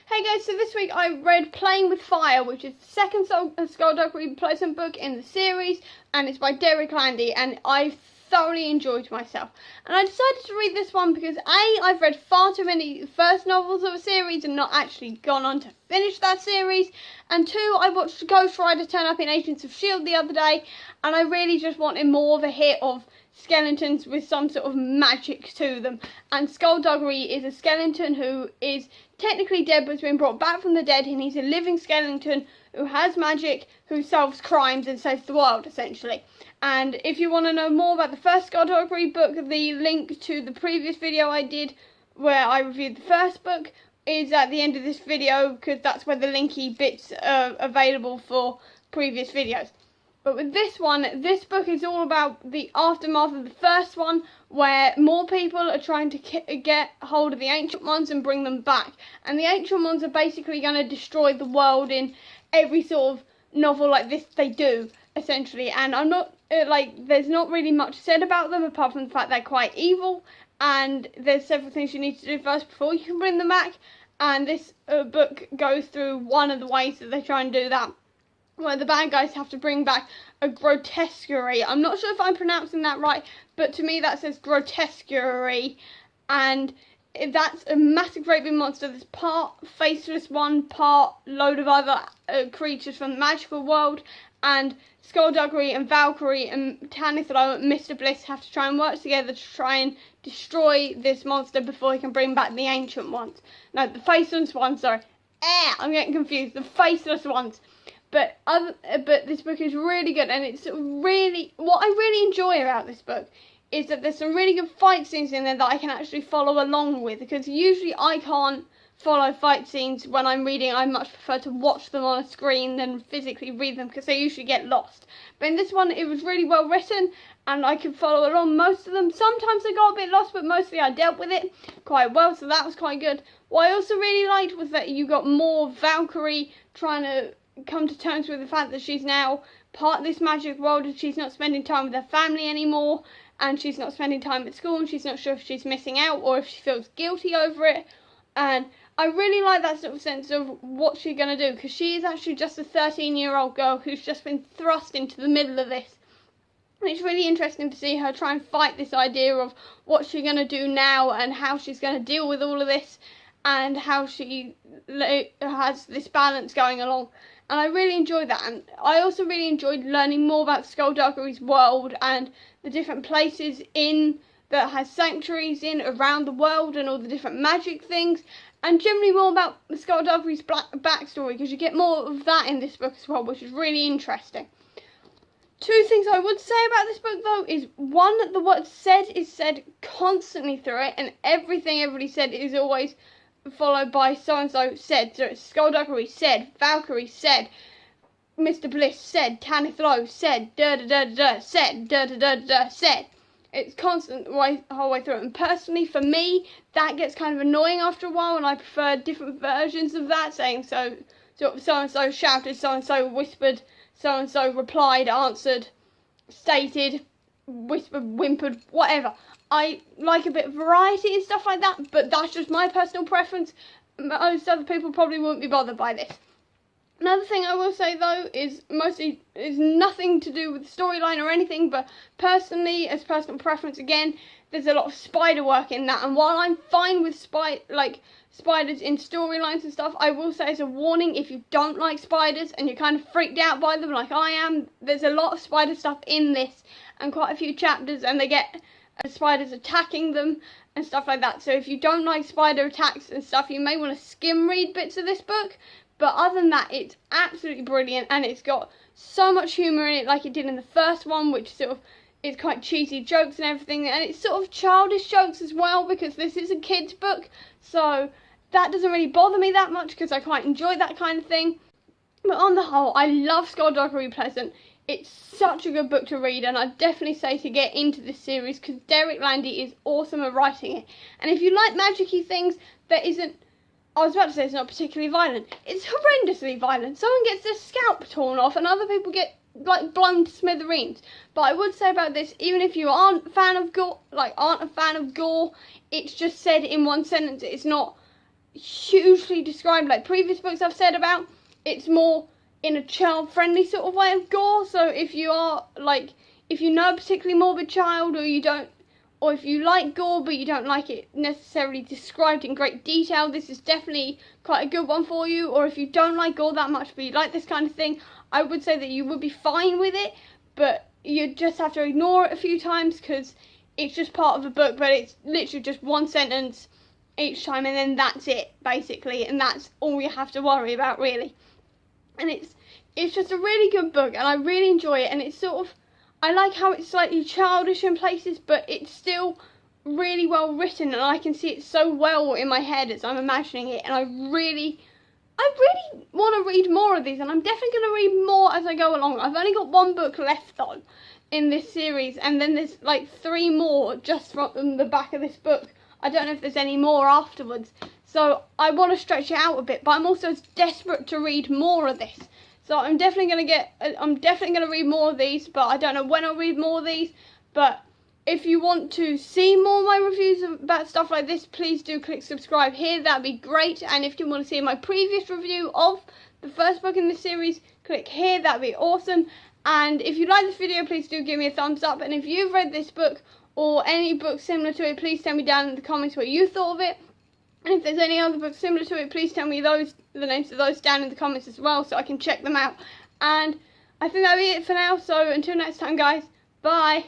Hey guys, so this week I read Playing with Fire, which is the second Skulduggery Pleasant book in the series, and it's by Derek Landy, and I thoroughly enjoyed myself. And I decided to read this one because A, I've read far too many first novels of a series and not actually gone on to finish that series, and 2, I watched Ghost Rider turn up in Agents of S.H.I.E.L.D. the other day, and I really just wanted more of a hit of skeletons with some sort of magic to them. And Skulduggery is a skeleton who is technically dead but has been brought back from the dead, and he's a living skeleton who has magic, who solves crimes and saves the world, essentially. And if you want to know more about the first Skulduggery book, the link to the previous video I did where I reviewed the first book is at the end of this video, because that's where the linky bits are available for previous videos. But with this one, this book is all about the aftermath of the first one, where more people are trying to get hold of the Ancient Ones and bring them back. And the Ancient Ones are basically going to destroy the world in every sort of novel like this they do, essentially. And I'm not, there's not really much said about them, apart from the fact they're quite evil. And there's several things you need to do first before you can bring them back. And this book goes through one of the ways that they try and do that, where the bad guys have to bring back a grotesquerie. I'm not sure if I'm pronouncing that right, but to me that says grotesquerie, and that's a massive great big monster that's part faceless one, part load of other creatures from the magical world, and Skulduggery and Valkyrie and Tanithlo and Mr. Bliss have to try and work together to try and destroy this monster before he can bring back the Ancient Ones. No, the faceless ones, sorry. I'm getting confused. The faceless ones. But this book is really good, and it's really, what I really enjoy about this book is that there's some really good fight scenes in there that I can actually follow along with, because usually I can't follow fight scenes when I'm reading. I much prefer to watch them on a screen than physically read them, because they usually get lost. But in this one, it was really well written, and I could follow along most of them. Sometimes I got a bit lost, but mostly I dealt with it quite well, so that was quite good. What I also really liked was that you got more Valkyrie trying to come to terms with the fact that she's now part of this magic world, and she's not spending time with her family anymore, and she's not spending time at school, and she's not sure if she's missing out or if she feels guilty over it. And I really like that sort of sense of what she's going to do, because she is actually just a 13-year-old girl who's just been thrust into the middle of this. And it's really interesting to see her try and fight this idea of what she's going to do now and how she's going to deal with all of this, and how she has this balance going along. And I really enjoyed that, and I also really enjoyed learning more about Skulduggery's world and the different places in that has sanctuaries in around the world, and all the different magic things, and generally more about Skulduggery's backstory, because you get more of that in this book as well, which is really interesting. 2 things I would say about this book though is, one, the word said is said constantly through it, and everything everybody said is always followed by so-and-so said. So it's Skulduggery said, Valkyrie said, Mr. Bliss said, Tanithlo said, da-da-da-da-da said, da-da-da-da-da said. It's constant the whole way through. And personally, for me, that gets kind of annoying after a while, and I prefer different versions of that, saying so-and-so shouted, so-and-so whispered, so-and-so replied, answered, stated, whispered, whimpered, whatever. I like a bit of variety and stuff like that, but that's just my personal preference. Most other people probably wouldn't be bothered by this. Another thing I will say though is nothing to do with the storyline or anything, but personally, as personal preference again, there's a lot of spider work in that, and while I'm fine with spiders in storylines and stuff, I will say as a warning, if you don't like spiders and you're kind of freaked out by them like I am, there's a lot of spider stuff in this, and quite a few chapters, and they get spiders attacking them and stuff like that. So if you don't like spider attacks and stuff, you may want to skim read bits of this book. But other than that, it's absolutely brilliant, and it's got so much humour in it, like it did in the first one, which sort of is quite cheesy jokes and everything, and it's sort of childish jokes as well, because this is a kid's book, so that doesn't really bother me that much, because I quite enjoy that kind of thing. But on the whole, I love Skulduggery Pleasant. It's such a good book to read, and I'd definitely say to get into this series, because Derek Landy is awesome at writing it. And if you like magic-y things, I was about to say it's not particularly violent. It's horrendously violent. Someone gets their scalp torn off, and other people get blown to smithereens. But I would say about this, even if you aren't a fan of gore, it's just said in one sentence. It's not hugely described like previous books I've said about. It's more in a child-friendly sort of way of gore. So if you are like, if you know a particularly morbid child, or you don't, or if you like gore but you don't like it necessarily described in great detail, this is definitely quite a good one for you. Or if you don't like gore that much but you like this kind of thing, I would say that you would be fine with it, but you just have to ignore it a few times because it's just part of the book, but it's literally just one sentence each time and then that's it basically, and that's all you have to worry about really. And it's just a really good book and I really enjoy it, and it's sort of, I like how it's slightly childish in places but it's still really well written, and I can see it so well in my head as I'm imagining it, and I really want to read more of these, and I'm definitely going to read more as I go along. I've only got one book left on in this series, and then there's like 3 more just from the back of this book. I don't know if there's any more afterwards, so I want to stretch it out a bit, but I'm also desperate to read more of this. So I'm definitely going to read more of these, but I don't know when I'll read more of these. But if you want to see more of my reviews about stuff like this, please do click subscribe here, that'd be great. And if you want to see my previous review of the first book in this series, click here, that'd be awesome. And if you like this video, please do give me a thumbs up. And if you've read this book or any book similar to it, please tell me down in the comments what you thought of it. And if there's any other books similar to it, please tell me the names of those down in the comments as well, so I can check them out. And I think that'll be it for now, so until next time guys, bye!